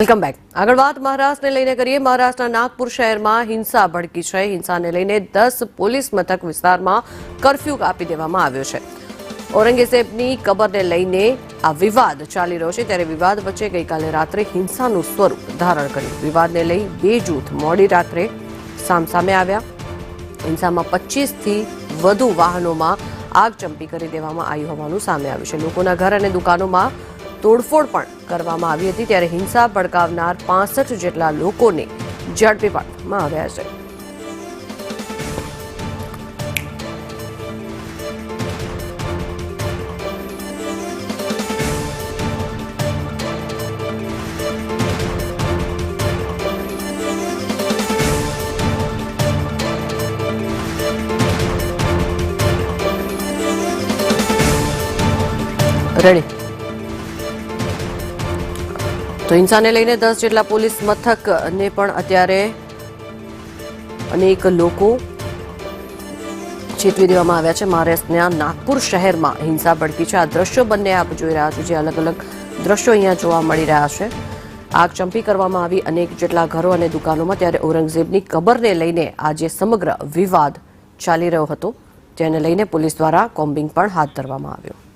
Welcome back. આગળ વાત મહારાષ્ટ્રને લઈને કરીએ। મહારાષ્ટ્રના નાગપુર શહેરમાં હિંસા ભડકી છે। હિંસાને લઈને 10 પોલીસ મથક વિસ્તારમાં કર્ફ્યુ આપી દેવામાં આવ્યો છે। ઔરંગઝેબની કબરને લઈને આ વિવાદ ચાલી રહ્યો છે, ત્યારે વિવાદ વચ્ચે ગઈકાલે રાત્રે હિંસાનું સ્વરૂપ ધારણ કર્યું। વિવાદને લઈ બે જૂથ મોડી રાત્રે સામસામે આવ્યા। હિંસામાં 25થી વધુ વાહનોમાં આગચંપી કરી દેવામાં આવી હોવાનું સામે આવ્યું છે। લોકોના ઘર અને દુકાનોમાં તોડફોડ પણ કરવામાં આવી હતી, ત્યારે હિંસા ભડકાવનાર 65 જેટલા લોકોને ઝડપી પાડવામાં આવ્યા છે। રેડી તો હિંસાને લઈને 10 જેટલા પોલીસ મથકને પણ અત્યારે અનેક લોકો ચેતવી દેવામાં આવ્યા છે। મહારાષ્ટ્રના નાગપુર શહેરમાં હિંસા ભડકી છે। આ દ્રશ્યો બંને આપ જોઈ રહ્યા છો, જે અલગ અલગ દ્રશ્યો અહીંયા જોવા મળી રહ્યા છે। આગચંપી કરવામાં આવી અનેક જેટલા ઘરો અને દુકાનોમાં। ત્યારે ઔરંગઝેબની કબરને લઈને આ જે સમગ્ર વિવાદ ચાલી રહ્યો હતો, તેને લઈને પોલીસ દ્વારા કોમ્બિંગ પણ હાથ ધરવામાં આવ્યું।